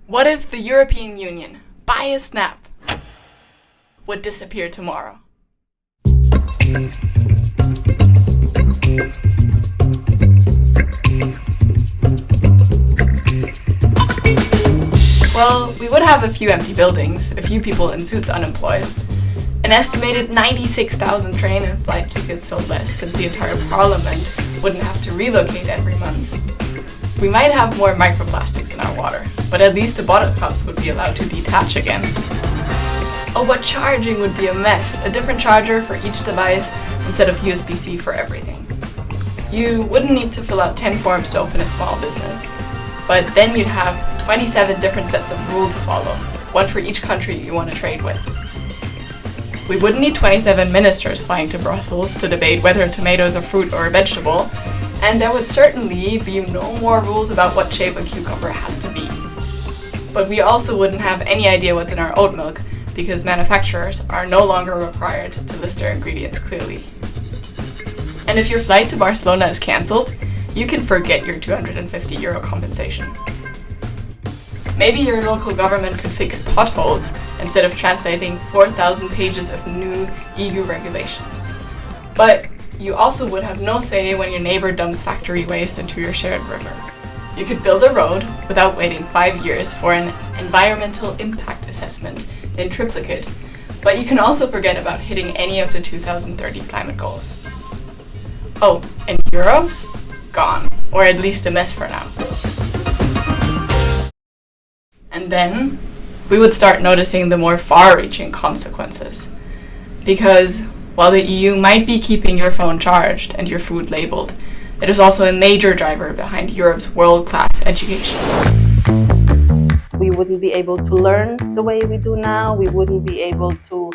What if the European Union, by a snap, would disappear tomorrow? Well, we would have a few empty buildings, a few people in suits unemployed, an estimated 96,000 train and flight tickets sold less since the entire parliament wouldn't have to relocate every month. We might have more microplastics in our water, but at least the bottle cups would be allowed to detach again. Oh, but charging would be a mess, a different charger for each device instead of USB-C for everything. You wouldn't need to fill out 10 forms to open a small business, but then you'd have 27 different sets of rules to follow, one for each country you want to trade with. We wouldn't need 27 ministers flying to Brussels to debate whether a tomato is a fruit or a vegetable, and there would certainly be no more rules about what shape a cucumber has to be. But we also wouldn't have any idea what's in our oat milk, because manufacturers are no longer required to list their ingredients clearly. And if your flight to Barcelona is cancelled, you can forget your €250 compensation. Maybe your local government could fix potholes instead of translating 4,000 pages of new EU regulations. But you also would have no say when your neighbor dumps factory waste into your shared river. You could build a road without waiting 5 years for an environmental impact assessment in triplicate, but you can also forget about hitting any of the 2030 climate goals. Oh, and euros? Gone, or at least a mess for now. And then we would start noticing the more far-reaching consequences. Because while the EU might be keeping your phone charged and your food labeled, it is also a major driver behind Europe's world-class education. We wouldn't be able to learn the way we do now. We wouldn't be able to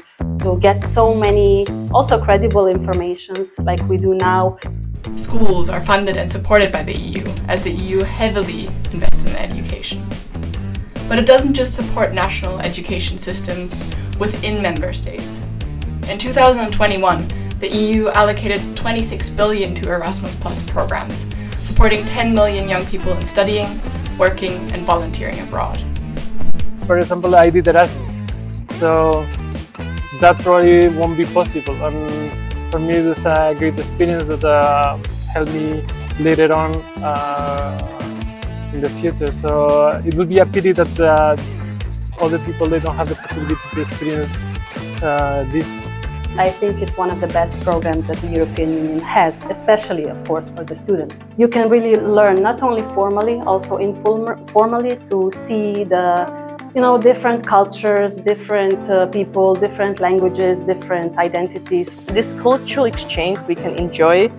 get so many also credible informations like we do now. Schools are funded and supported by the EU, as the EU heavily invests in education. But it doesn't just support national education systems within member states. In 2021, the EU allocated 26 billion to Erasmus Plus programs, supporting 10 million young people in studying, working, and volunteering abroad. For example, I did Erasmus, so that probably won't be possible. And for me, it was a great experience that helped me later on in the future. So it would be a pity that other people, they don't have the possibility to experience this. I think it's one of the best programs that the European Union has, especially, of course, for the students. You can really learn not only formally, also informally, to see the different cultures, different people, different languages, different identities. This cultural exchange we can enjoy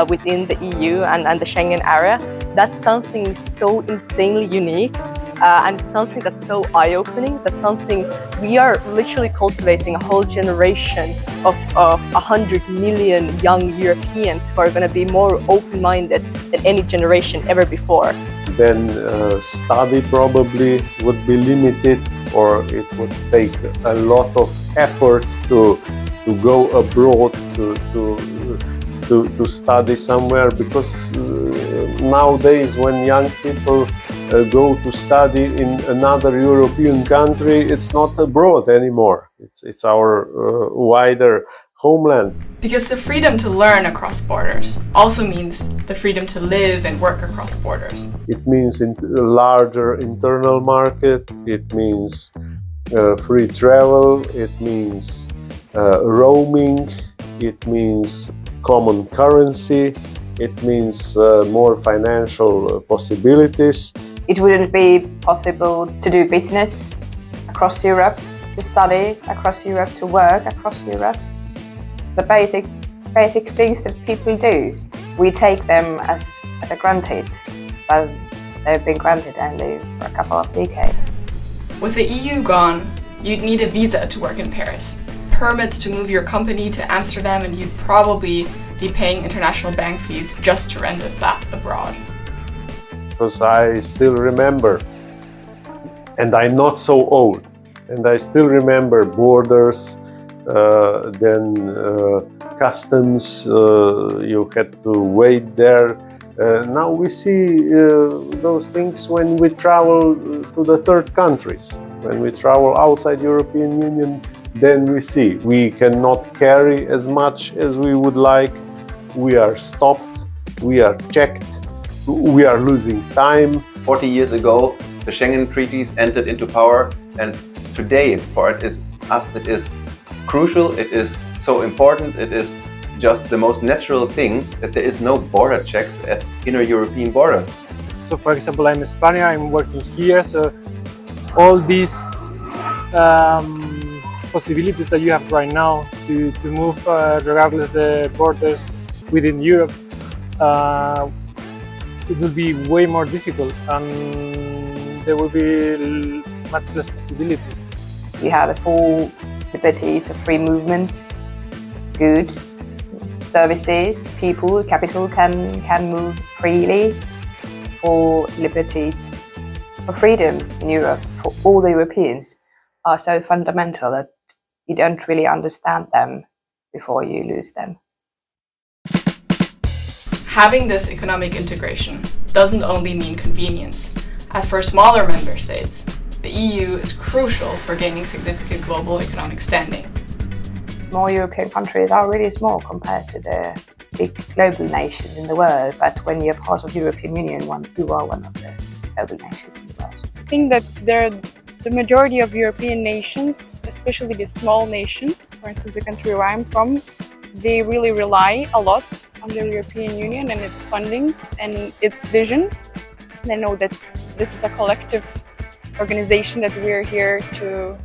within the EU and the Schengen area, that's something so insanely unique. And it's something that's so eye-opening, that's something we are literally cultivating a whole generation of 100 million young Europeans who are going to be more open-minded than any generation ever before. Then study probably would be limited, or it would take a lot of effort to go abroad to study somewhere, because nowadays when young people go to study in another European country, it's not abroad anymore. It's our wider homeland. Because the freedom to learn across borders also means the freedom to live and work across borders. It means a larger internal market, it means free travel, it means roaming, it means common currency, it means more financial possibilities. It wouldn't be possible to do business across Europe, to study across Europe, to work across Europe. The basic things that people do, we take them as a granted, but they've been granted only for a couple of decades. With the EU gone, you'd need a visa to work in Paris, permits to move your company to Amsterdam, and you'd probably be paying international bank fees just to rent a flat abroad. Because I still remember, and I'm not so old, and I still remember borders, then customs, you had to wait there Now we see those things when we travel to the third countries. When we travel outside European Union, then we see we cannot carry as much as we would like. We are stopped, we are checked, we are losing time. 40 years ago, the Schengen treaties entered into power, and today for it is crucial, it is so important, it is just the most natural thing that there is no border checks at inner European borders. So for example, I'm a Spaniard, I'm working here, so all these possibilities that you have right now to move regardless the borders within Europe, it will be way more difficult and there will be much less possibilities. You have the full liberties of free movement, goods, services, people, capital can move freely. For liberties, for freedom in Europe, for all the Europeans, are so fundamental that you don't really understand them before you lose them. Having this economic integration doesn't only mean convenience. As for smaller member states, the EU is crucial for gaining significant global economic standing. Small European countries are really small compared to the big global nations in the world, but when you're part of the European Union, you are one of the global nations in the world. I think that the majority of European nations, especially the small nations, for instance the country where I'm from, they really rely a lot on the European Union and its fundings and its vision. They know that this is a collective organization, that we're here to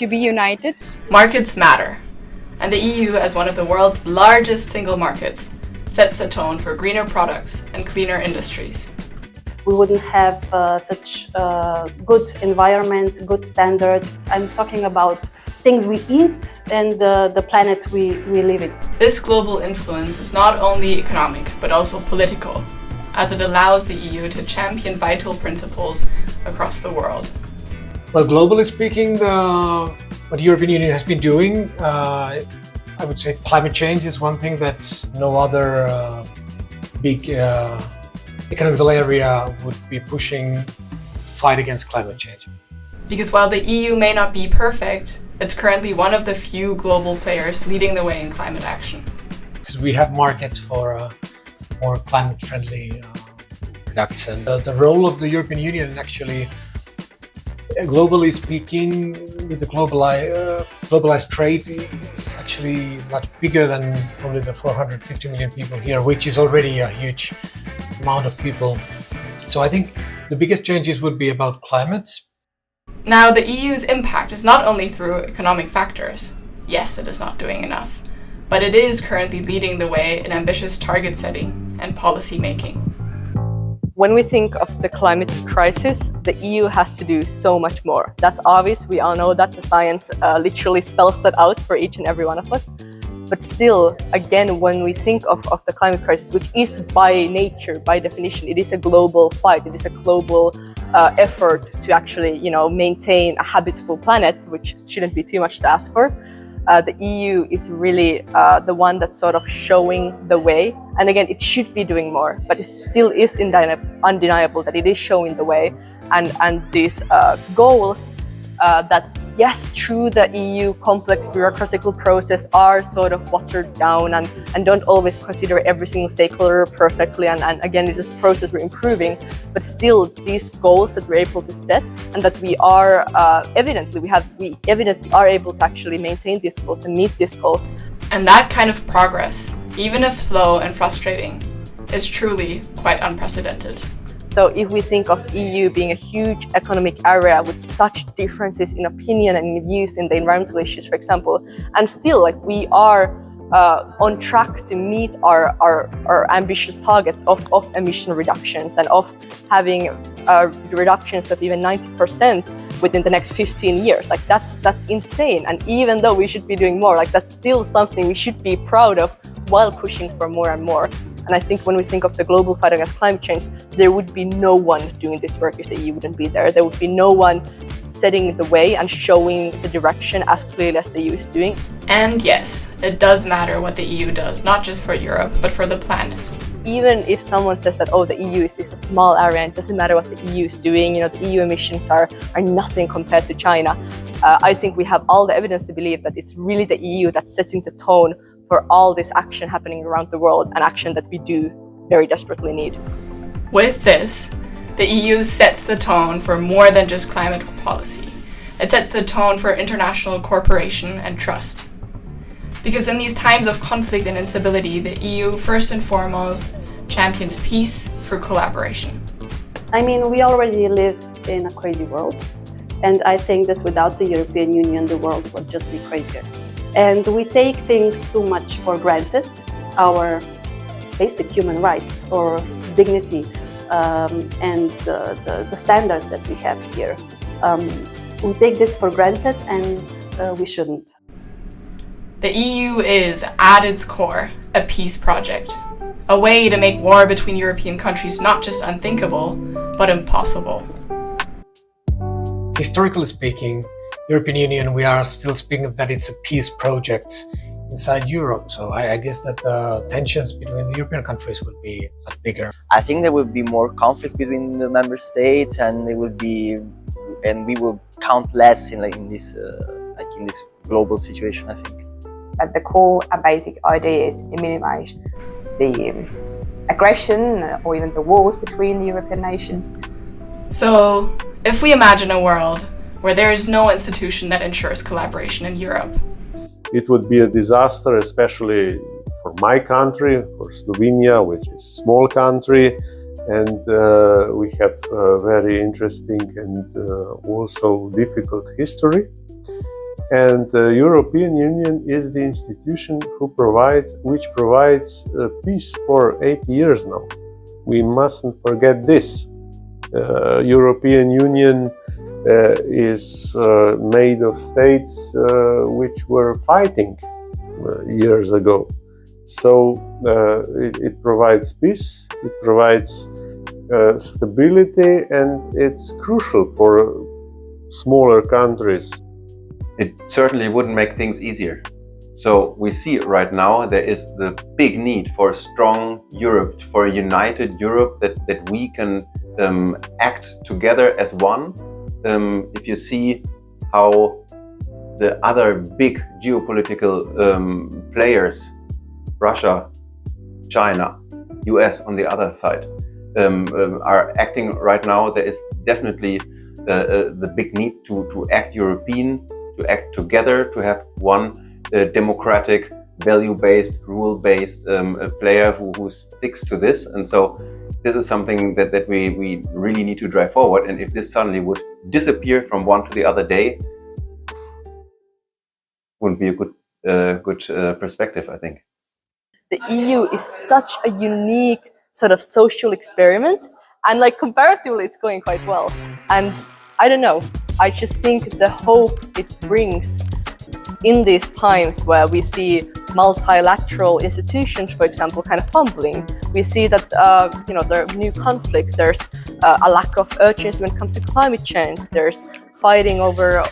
be united. Markets matter, and the EU, as one of the world's largest single markets, sets the tone for greener products and cleaner industries. We wouldn't have such good environment, good standards. I'm talking about things we eat and the planet we live in. This global influence is not only economic, but also political, as it allows the EU to champion vital principles across the world. Well, globally speaking, what the European Union has been doing, I would say climate change is one thing that no other big economical area would be pushing to fight against climate change. Because while the EU may not be perfect, it's currently one of the few global players leading the way in climate action. Because we have markets for more climate-friendly products, and the role of the European Union actually, globally speaking, with the globalized trade, it's actually a lot bigger than probably the 450 million people here, which is already a huge amount of people. So I think the biggest changes would be about climate. Now, the EU's impact is not only through economic factors. Yes, it is not doing enough, but it is currently leading the way in ambitious target setting and policy making. When we think of the climate crisis, the EU has to do so much more. That's obvious, we all know that, the science literally spells that out for each and every one of us. But still, again, when we think of the climate crisis, which is by nature, by definition, it is a global fight, it is a global effort to actually, maintain a habitable planet, which shouldn't be too much to ask for. The EU is really the one that's sort of showing the way. And again, it should be doing more, but it still is undeniable that it is showing the way. And these goals that, yes, through the EU complex bureaucratical process are sort of watered down and don't always consider every single stakeholder perfectly. And again, it is a process we're improving, but still these goals that we're able to set and that we are evidently are able to actually maintain these goals and meet these goals. And that kind of progress, even if slow and frustrating, is truly quite unprecedented. So if we think of EU being a huge economic area with such differences in opinion and in views in the environmental issues, for example, and still we are on track to meet our ambitious targets of emission reductions and of having reductions of even 90% within the next 15 years. That's insane. And even though we should be doing more, that's still something we should be proud of while pushing for more and more. And I think when we think of the global fight against climate change, there would be no one doing this work if the EU wouldn't be there. There would be no one setting the way and showing the direction as clearly as the EU is doing. And yes, it does matter what the EU does, not just for Europe, but for the planet. even if someone says that, oh, the EU is a small area and it doesn't matter what the EU is doing, you know, the EU emissions are nothing compared to China, I think we have all the evidence to believe that it's really the EU that's setting the tone for all this action happening around the world, and action that we do very desperately need. With this, the EU sets the tone for more than just climate policy. It sets the tone for international cooperation and trust. Because in these times of conflict and instability, the EU first and foremost champions peace through collaboration. I mean, we already live in a crazy world, and I think that without the European Union, the world would just be crazier. And we take things too much for granted, our basic human rights or dignity, and the standards that we have here. We take this for granted, and we shouldn't. The EU is, at its core, a peace project, a way to make war between European countries not just unthinkable, but impossible. Historically speaking, European Union, we are still speaking that it's a peace project inside Europe. So I guess that the tensions between the European countries would be a lot bigger. I think there will be more conflict between the member states, and we will count less in this global situation, I think. But the core and basic idea is to minimize the aggression or even the wars between the European nations. So, if we imagine a world where there is no institution that ensures collaboration in Europe, it would be a disaster, especially for my country, for Slovenia, which is a small country, and we have a very interesting and also difficult history. And the European Union is the institution which provides peace for 80 years now. We mustn't forget this. European Union is made of states which were fighting years ago. So it provides peace, it provides stability, and it's crucial for smaller countries. It certainly wouldn't make things easier. So we see right now there is the big need for a strong Europe, for a united Europe that we can act together as one. If you see how the other big geopolitical players, Russia, China, US on the other side, are acting right now, there is definitely the big need to act European, to act together, to have one democratic, value-based, rule-based player who sticks to this. And so this is something that we really need to drive forward. And if this suddenly would disappear from one to the other day, wouldn't be a good perspective, I think. The EU is such a unique sort of social experiment, and like comparatively it's going quite well. And I don't know, I just think the hope it brings in these times where we see multilateral institutions, for example, kind of fumbling. We see that there are new conflicts. There's a lack of urgency when it comes to climate change. There's fighting over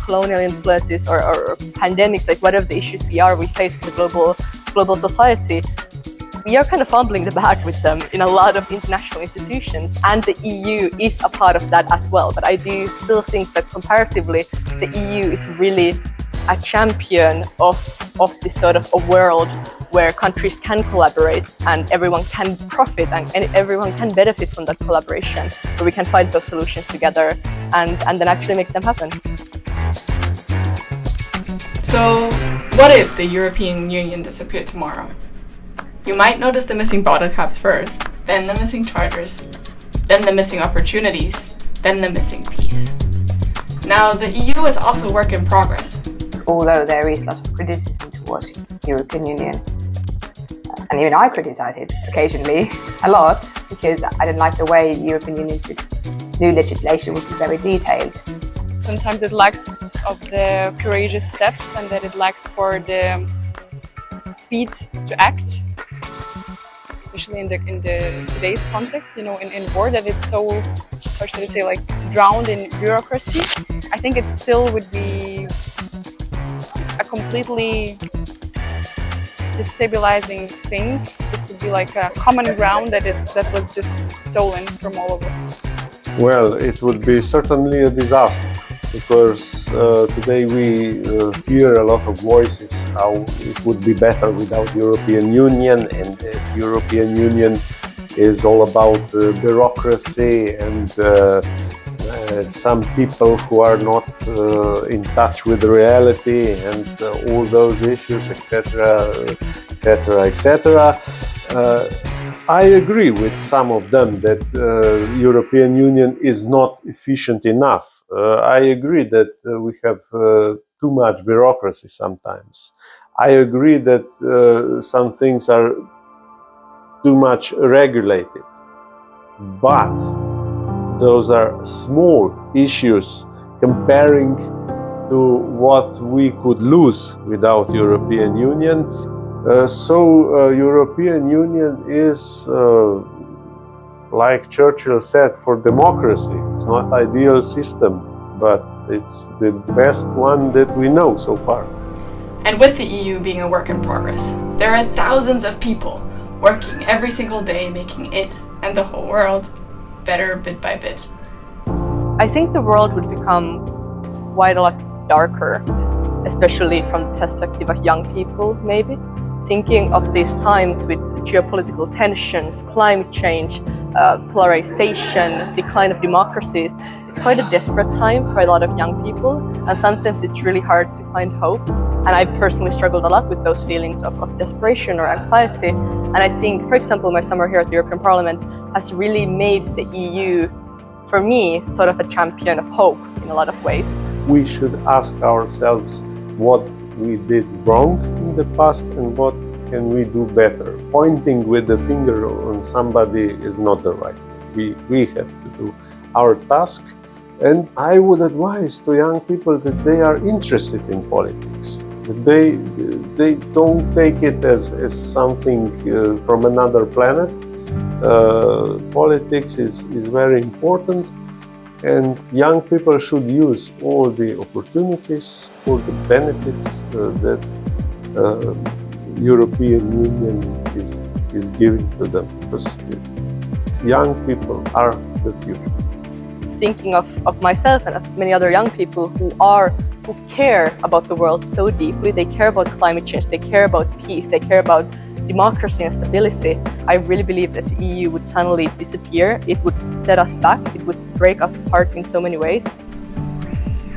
colonial influences or pandemics, like whatever the issues we face as a global society. We are kind of fumbling the bag with them in a lot of international institutions, and the EU is a part of that as well. But I do still think that comparatively, the EU is really a champion of this sort of a world where countries can collaborate and everyone can profit and everyone can benefit from that collaboration, where we can find those solutions together and then actually make them happen. So, what if the European Union disappeared tomorrow? You might notice the missing bottle caps first, then the missing chargers, then the missing opportunities, then the missing peace. Now, the EU is also a work in progress. Although there is a lot of criticism towards the European Union, and even I criticize it occasionally a lot, because I don't like the way the European Union puts new legislation which is very detailed. Sometimes it lacks of the courageous steps, and that it lacks for the speed to act, especially in the today's context, in war, that it's so, how should I say, like drowned in bureaucracy. I think it still would be a completely destabilizing thing this would be like a common ground that was just stolen from all of us? Well, it would be certainly a disaster, because today we hear a lot of voices how it would be better without the European Union, and the European Union is all about bureaucracy and some people who are not in touch with reality and all those issues, etc., etc., etc. I agree with some of them that European Union is not efficient enough. I agree that we have too much bureaucracy sometimes. I agree that some things are too much regulated. But those are small issues comparing to what we could lose without European Union. European Union is, like Churchill said, for democracy. It's not ideal system, but it's the best one that we know so far. And with the EU being a work in progress, there are thousands of people working every single day, making it and the whole world better bit by bit. I think the world would become quite a lot darker, especially from the perspective of young people, maybe. Thinking of these times with geopolitical tensions, climate change, polarization, decline of democracies, it's quite a desperate time for a lot of young people, and sometimes it's really hard to find hope. And I personally struggled a lot with those feelings of desperation or anxiety. And I think, for example, my summer here at the European Parliament has really made the EU, for me, sort of a champion of hope in a lot of ways. We should ask ourselves what we did wrong in the past and what can we do better. Pointing with the finger on somebody is not the right way. We have to do our task. And I would advise to young people that they are interested in politics. That they don't take it as something from another planet. Politics is very important, and young people should use all the opportunities, all the benefits that European Union is giving to them, because young people are the future. Thinking of myself and of many other young people who care about the world so deeply. They care about climate change, they care about peace, they care about democracy and stability. I really believe that the EU would suddenly disappear. It would set us back, it would break us apart in so many ways.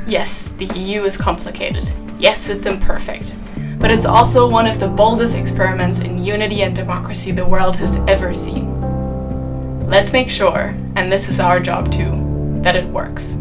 Yes, the EU is complicated. Yes, it's imperfect. But it's also one of the boldest experiments in unity and democracy the world has ever seen. Let's make sure, and this is our job too, that it works.